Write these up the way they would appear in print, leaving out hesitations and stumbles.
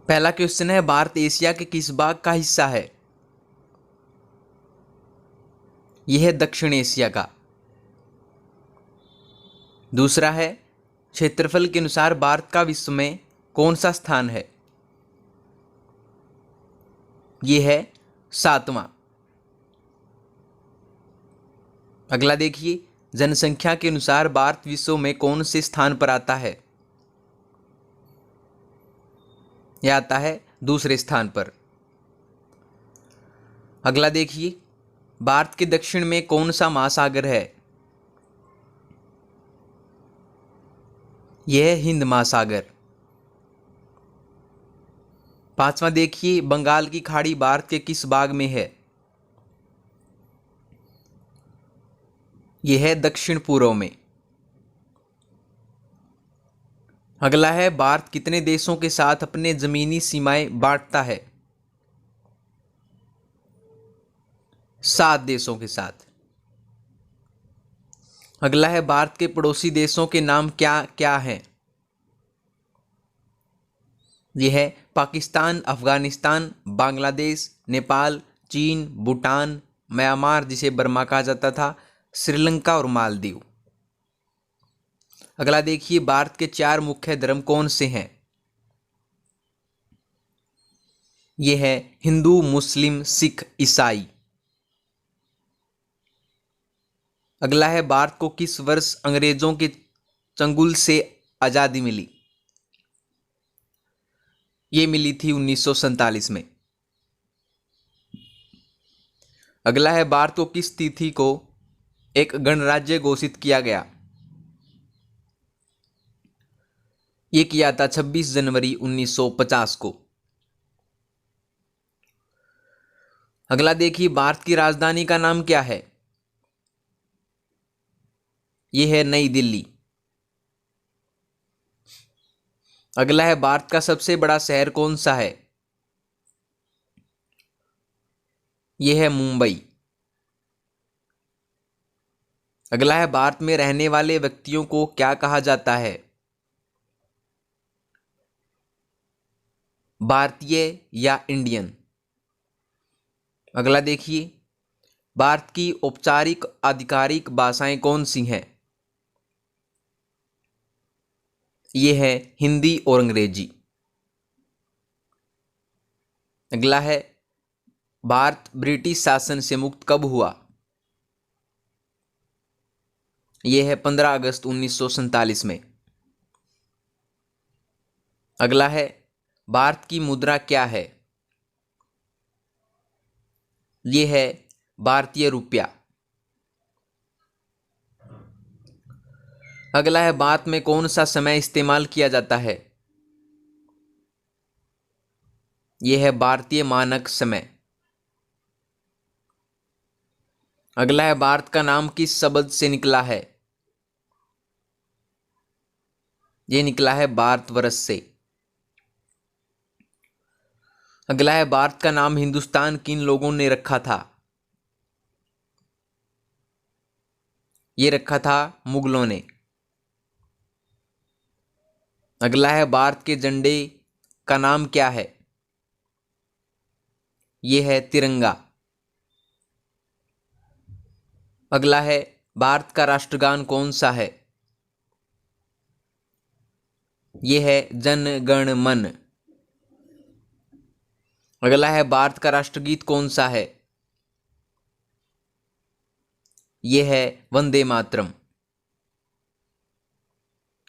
पहला क्वेश्चन है, भारत एशिया के किस भाग का हिस्सा है? यह है दक्षिण एशिया का। दूसरा है, क्षेत्रफल के अनुसार भारत का विश्व में कौन सा स्थान है? यह है 7वां। अगला देखिए, जनसंख्या के अनुसार भारत विश्व में कौन से स्थान पर आता है? यह आता है दूसरे स्थान पर। अगला देखिए, भारत के दक्षिण में कौन सा महासागर है? यह है हिंद महासागर। पांचवा देखिए, बंगाल की खाड़ी भारत के किस भाग में है? यह है दक्षिण पूर्व में। अगला है, भारत कितने देशों के साथ अपने जमीनी सीमाएं बांटता है? 7 देशों के साथ। अगला है, भारत के पड़ोसी देशों के नाम क्या क्या हैं? यह है पाकिस्तान, अफगानिस्तान, बांग्लादेश, नेपाल, चीन, भूटान, म्यांमार जिसे बर्मा कहा जाता था, श्रीलंका और मालदीव। अगला देखिए, भारत के 4 मुख्य धर्म कौन से हैं? यह है हिंदू, मुस्लिम, सिख, ईसाई। अगला है, भारत को किस वर्ष अंग्रेजों के चंगुल से आजादी मिली? ये मिली थी 1947 में। अगला है, भारत को किस तिथि को एक गणराज्य घोषित किया गया? ये किया था 26 जनवरी 1950 को। अगला देखिए, भारत की राजधानी का नाम क्या है? यह है नई दिल्ली। अगला है, भारत का सबसे बड़ा शहर कौन सा है? यह है मुंबई। अगला है, भारत में रहने वाले व्यक्तियों को क्या कहा जाता है? भारतीय या इंडियन। अगला देखिए, भारत की औपचारिक आधिकारिक भाषाएं कौन सी हैं? यह है हिंदी और अंग्रेजी। अगला है, भारत ब्रिटिश शासन से मुक्त कब हुआ? यह है 15 अगस्त 1947 में। अगला है, भारत की मुद्रा क्या है? यह है भारतीय रुपया। अगला है, भारत में कौन सा समय इस्तेमाल किया जाता है? यह है भारतीय मानक समय। अगला है, भारत का नाम किस शब्द से निकला है? यह निकला है भारतवर्ष से। अगला है, भारत का नाम हिंदुस्तान किन लोगों ने रखा था? ये रखा था मुगलों ने। अगला है, भारत के झंडे का नाम क्या है? यह है तिरंगा। अगला है, भारत का राष्ट्रगान कौन सा है? यह है जन गण मन। अगला है, भारत का राष्ट्रगीत कौन सा है? यह है वंदे मातरम।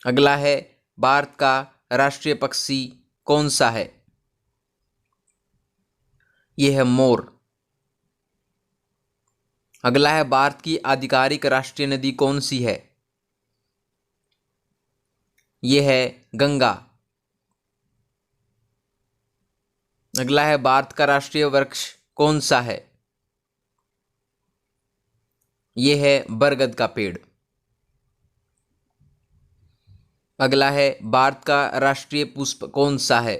अगला है, भारत का राष्ट्रीय पक्षी कौन सा है? यह है मोर। अगला है, भारत की आधिकारिक राष्ट्रीय नदी कौन सी है? यह है गंगा। अगला है, भारत का राष्ट्रीय वृक्ष कौन सा है? यह है बरगद का पेड़। अगला है, भारत का राष्ट्रीय पुष्प कौन सा है?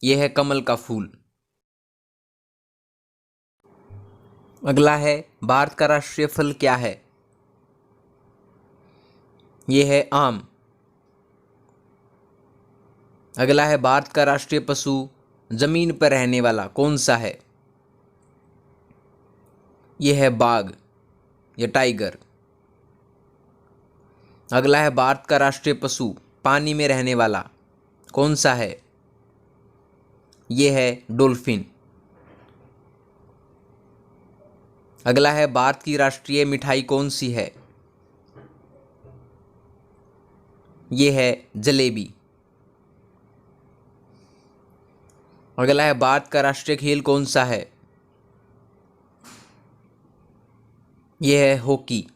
यह है कमल का फूल। अगला है, भारत का राष्ट्रीय फल क्या है? यह है आम। अगला है भारत का राष्ट्रीय पशु जमीन पर रहने वाला कौन सा है? यह है बाघ या टाइगर। अगला है भारत का राष्ट्रीय पशु पानी में रहने वाला कौन सा है? यह है डॉल्फिन। अगला है भारत की राष्ट्रीय मिठाई कौन सी है? यह है जलेबी। अगला है भारत का राष्ट्रीय खेल कौन सा है? यह है हॉकी।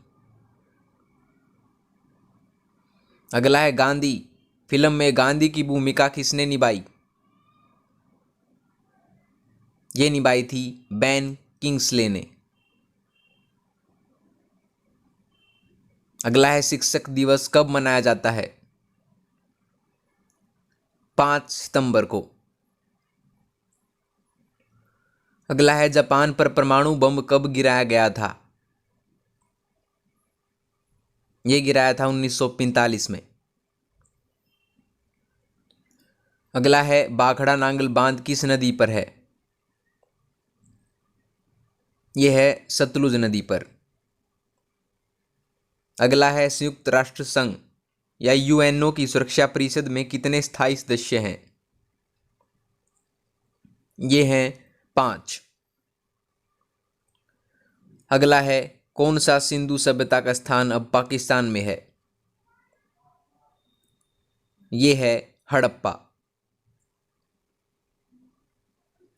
अगला है गांधी फिल्म में गांधी की भूमिका किसने निभाई? ये निभाई थी बेन किंग्सले ने। अगला है शिक्षक दिवस कब मनाया जाता है? 5 सितंबर को। अगला है जापान पर परमाणु बम कब गिराया गया था? यह गिराया था 1945 में। अगला है भाखड़ा नांगल बांध किस नदी पर है? यह है सतलुज नदी पर। अगला है संयुक्त राष्ट्र संघ या यूएनओ की सुरक्षा परिषद में कितने स्थायी सदस्य हैं? ये हैं 5। अगला है कौन सा सिंधु सभ्यता का स्थान अब पाकिस्तान में है? ये है हड़प्पा।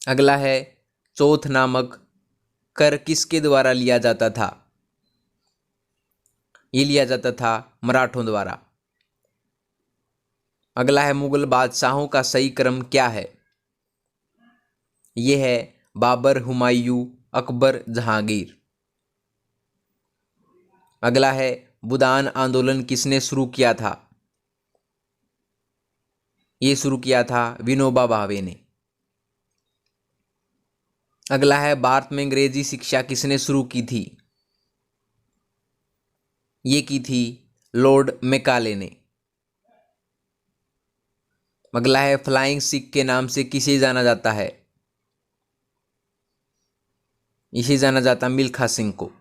अगला है चौथ नामक कर किसके द्वारा लिया जाता था? ये लिया जाता था मराठों द्वारा। अगला है मुगल बादशाहों का सही क्रम क्या है? यह है बाबर, हुमायूं, अकबर, जहांगीर। अगला है बुदान आंदोलन किसने शुरू किया था? ये शुरू किया था विनोबा भावे ने। अगला है भारत में अंग्रेजी शिक्षा किसने शुरू की थी? ये की थी लॉर्ड मैकाले ने। अगला है फ्लाइंग सिख के नाम से किसे जाना जाता है? इसे जाना जाता मिल्खा सिंह को।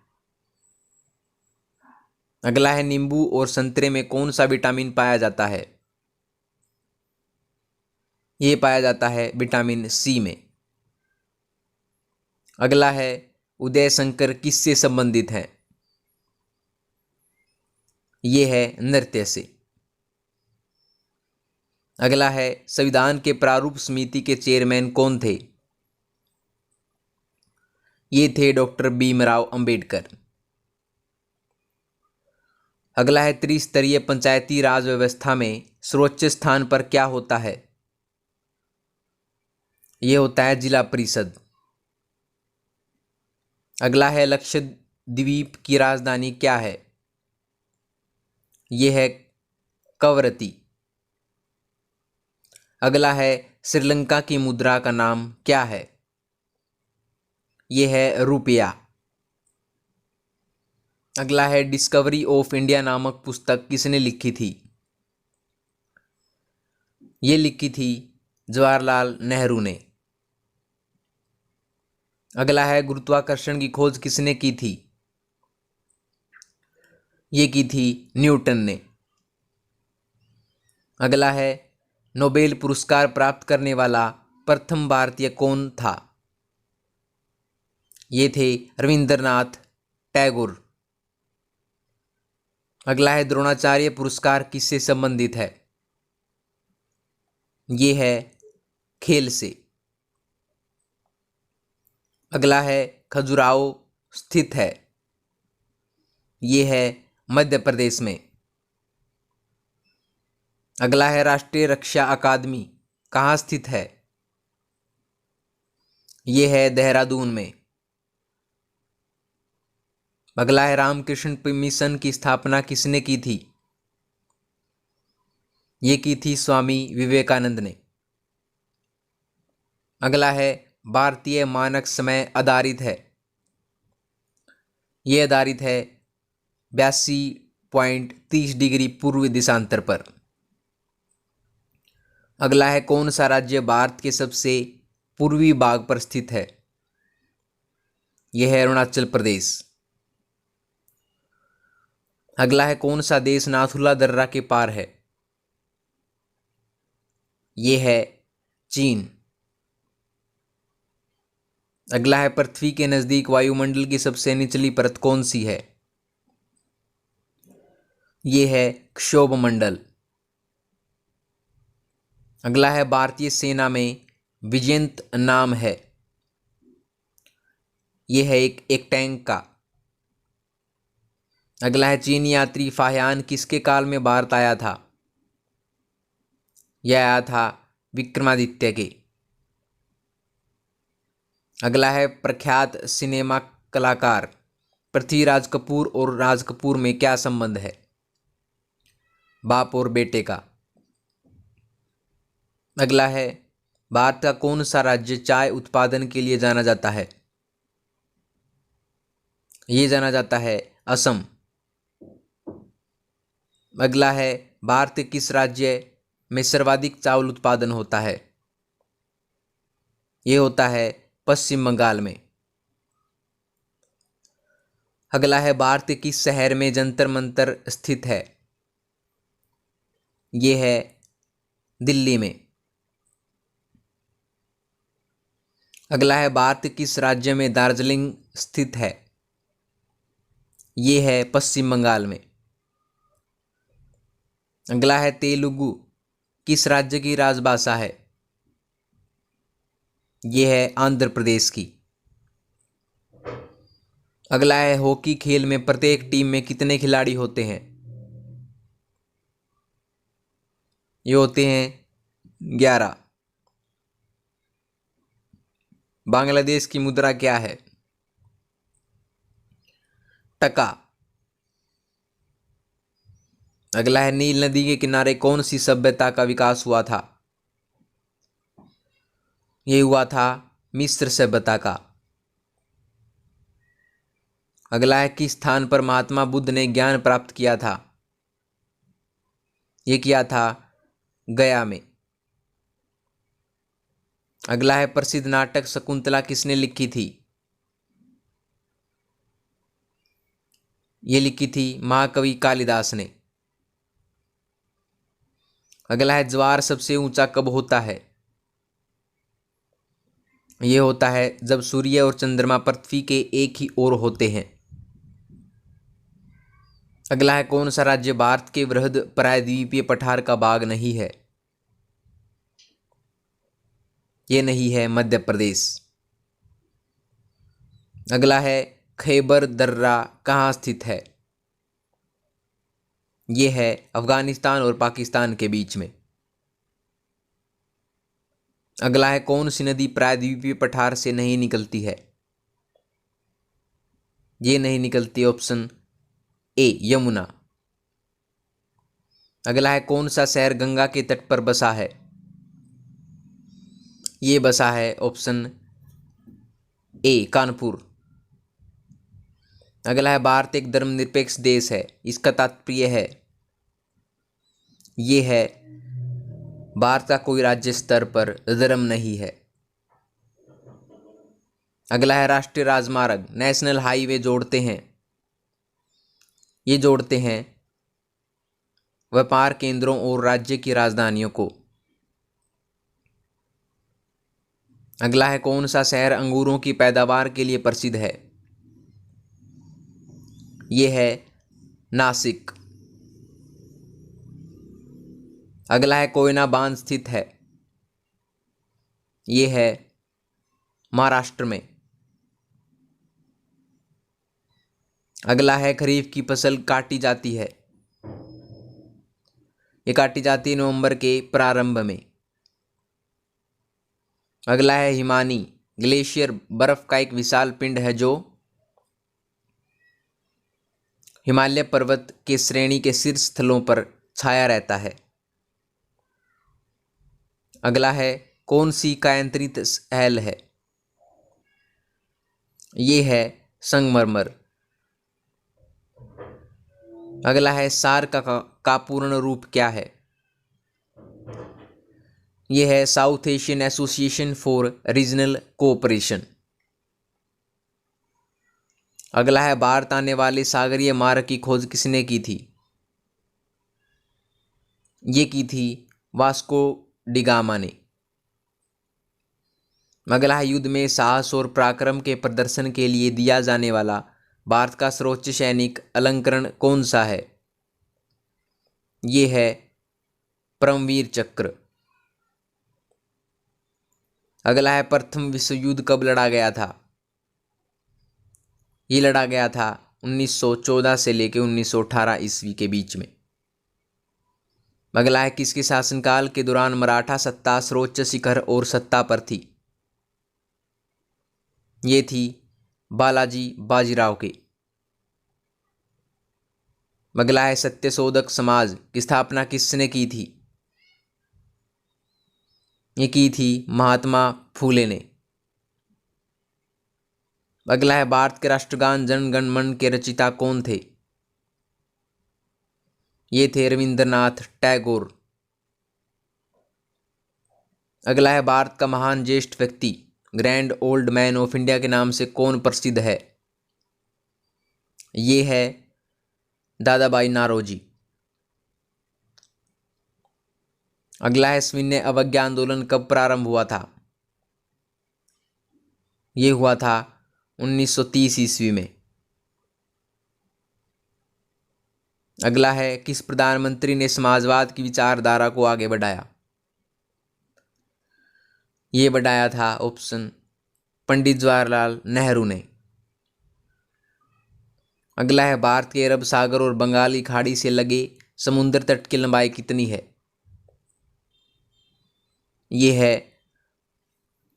अगला है नींबू और संतरे में कौन सा विटामिन पाया जाता है? ये पाया जाता है विटामिन सी में। अगला है उदय शंकर किससे संबंधित है? ये है नृत्य से। अगला है संविधान के प्रारूप समिति के चेयरमैन कौन थे? ये थे डॉक्टर भीमराव अंबेडकर। अगला है त्रिस्तरीय पंचायती राज व्यवस्था में सर्वोच्च स्थान पर क्या होता है? यह होता है जिला परिषद। अगला है लक्षद्वीप की राजधानी क्या है? यह है कवरत्ती। अगला है श्रीलंका की मुद्रा का नाम क्या है? यह है रुपया। अगला है डिस्कवरी ऑफ इंडिया नामक पुस्तक किसने लिखी थी? ये लिखी थी जवाहरलाल नेहरू ने। अगला है गुरुत्वाकर्षण की खोज किसने की थी? ये की थी न्यूटन ने। अगला है नोबेल पुरस्कार प्राप्त करने वाला प्रथम भारतीय कौन था? ये थे रविंद्रनाथ टैगोर। अगला है द्रोणाचार्य पुरस्कार किससे संबंधित है? ये है खेल से। अगला है खजुराहो स्थित है। ये है मध्य प्रदेश में। अगला है राष्ट्रीय रक्षा अकादमी कहाँ स्थित है? ये है देहरादून में। अगला है रामकृष्ण मिशन की स्थापना किसने की थी? ये की थी स्वामी विवेकानंद ने। अगला है भारतीय मानक समय आधारित है। ये आधारित है 82.30 डिग्री पूर्व देशांतर पर। अगला है कौन सा राज्य भारत के सबसे पूर्वी भाग पर स्थित है? यह है अरुणाचल प्रदेश। अगला है कौन सा देश नाथुला दर्रा के पार है? यह है चीन। अगला है पृथ्वी के नजदीक वायुमंडल की सबसे निचली परत कौन सी है? यह है क्षोभ मंडल। अगला है भारतीय सेना में विजयंत नाम है। यह है एक टैंक का। अगला है चीनी यात्री फाह्यान किसके काल में भारत आया था? यह आया था विक्रमादित्य के। अगला है प्रख्यात सिनेमा कलाकार पृथ्वीराज कपूर और राज कपूर में क्या संबंध है? बाप और बेटे का। अगला है भारत का कौन सा राज्य चाय उत्पादन के लिए जाना जाता है? ये जाना जाता है असम। अगला है भारत के किस राज्य में सर्वाधिक चावल उत्पादन होता है? ये होता है पश्चिम बंगाल में। अगला है भारत के किस शहर में जंतर मंतर स्थित है? ये है दिल्ली में। अगला है भारत किस राज्य में दार्जिलिंग स्थित है? ये है पश्चिम बंगाल में। अगला है तेलुगु किस राज्य की राजभाषा है? ये है आंध्र प्रदेश की। अगला है हॉकी खेल में प्रत्येक टीम में कितने खिलाड़ी होते हैं? ये होते हैं 11। बांग्लादेश की मुद्रा क्या है? टका। अगला है नील नदी के किनारे कौन सी सभ्यता का विकास हुआ था? ये हुआ था मिस्र सभ्यता का। अगला है किस स्थान पर महात्मा बुद्ध ने ज्ञान प्राप्त किया था? ये किया था गया में। अगला है प्रसिद्ध नाटक शकुंतला किसने लिखी थी? ये लिखी थी महाकवि कालिदास ने। अगला है ज्वार सबसे ऊंचा कब होता है? ये होता है जब सूर्य और चंद्रमा पृथ्वी के एक ही ओर होते हैं। अगला है कौन सा राज्य भारत के वृहद प्रायद्वीपीय पठार का भाग नहीं है? ये नहीं है मध्य प्रदेश। अगला है खैबर दर्रा कहाँ स्थित है? ये है अफगानिस्तान और पाकिस्तान के बीच में। अगला है कौन सी नदी प्रायद्वीपीय पठार से नहीं निकलती है? ये नहीं निकलती, ऑप्शन ए यमुना। अगला है कौन सा शहर गंगा के तट पर बसा है? ये बसा है ऑप्शन ए कानपुर। अगला है भारत एक धर्मनिरपेक्ष देश है, इसका तात्पर्य है ये है भारत का कोई राज्य स्तर पर धर्म नहीं है। अगला है राष्ट्रीय राजमार्ग नेशनल हाईवे जोड़ते हैं, ये जोड़ते हैं व्यापार केंद्रों और राज्य की राजधानियों को। अगला है कौन सा शहर अंगूरों की पैदावार के लिए प्रसिद्ध है? ये है नासिक। अगला है कोयना बांध स्थित है, ये है महाराष्ट्र में। अगला है खरीफ की फसल काटी जाती है, ये काटी जाती है नवंबर के प्रारंभ में। अगला है हिमानी ग्लेशियर बर्फ का एक विशाल पिंड है जो हिमालय पर्वत के श्रेणी के शीर्ष स्थलों पर छाया रहता है। अगला है कौन सी कायांतरित हैल है? ये है संगमरमर। अगला है सार का पूर्ण रूप क्या है? ये है south Asian association for regional cooperation. अगला है भारत आने वाले सागरीय मार्ग की खोज किसने की थी? ये की थी वास्को डिगामा ने। अगला है युद्ध में साहस और पराक्रम के प्रदर्शन के लिए दिया जाने वाला भारत का सर्वोच्च सैनिक अलंकरण कौन सा है? ये है परमवीर चक्र। अगला है प्रथम विश्व युद्ध कब लड़ा गया था? ये लड़ा गया था 1914 से लेकर 1918 ईस्वी के बीच में। अगला है किसके शासनकाल के दौरान मराठा सत्ता सर्वोच्च शिखर और सत्ता पर थी? ये थी बालाजी बाजीराव के। अगला है सत्यशोधक समाज की स्थापना किसने की थी? ये की थी महात्मा फूले ने। अगला है भारत के राष्ट्रगान जन गण मन के रचयिता कौन थे? ये थे रविंद्रनाथ टैगोर। अगला है भारत का महान ज्येष्ठ व्यक्ति grand old man of India के नाम से कौन प्रसिद्ध है? ये है दादा भाई नारोजी। अगला है सविनय अवज्ञा आंदोलन कब प्रारंभ हुआ था? ये हुआ था 1930 ईस्वी में। अगला है किस प्रधानमंत्री ने समाजवाद की विचारधारा को आगे बढ़ाया? ये बढ़ाया था ऑप्शन पंडित जवाहरलाल नेहरू ने। अगला है भारत के अरब सागर और बंगाली खाड़ी से लगे समुद्र तट की लंबाई कितनी है? ये है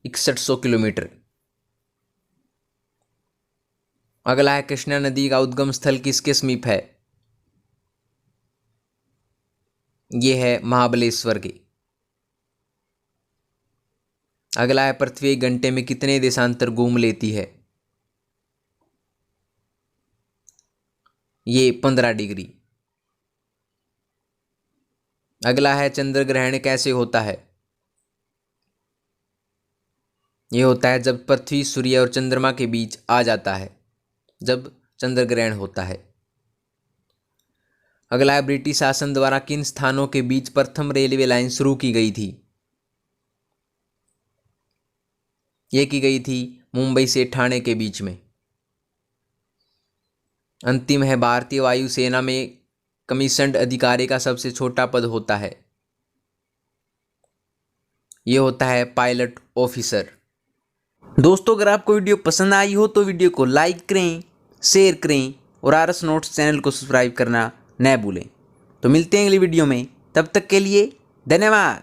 6100 किलोमीटर। अगला है कृष्णा नदी का उद्गम स्थल किसके समीप है? ये है महाबलेश्वर के। अगला है पृथ्वी एक घंटे में कितने देशांतर घूम लेती है? ये 15 डिग्री। अगला है चंद्र ग्रहण कैसे होता है? ये होता है जब पृथ्वी सूर्य और चंद्रमा के बीच आ जाता है, जब चंद्र ग्रहण होता है। अगला है ब्रिटिश शासन द्वारा किन स्थानों के बीच प्रथम रेलवे लाइन शुरू की गई थी? ये की गई थी मुंबई से ठाणे के बीच में। अंतिम है भारतीय वायुसेना में कमीशन्ड अधिकारी का सबसे छोटा पद होता है? ये होता है पायलट ऑफिसर। दोस्तों अगर आपको वीडियो पसंद आई हो तो वीडियो को लाइक करें, शेयर करें और आरएस नोट्स चैनल को सब्सक्राइब करना न भूलें। तो मिलते हैं अगली वीडियो में, तब तक के लिए धन्यवाद।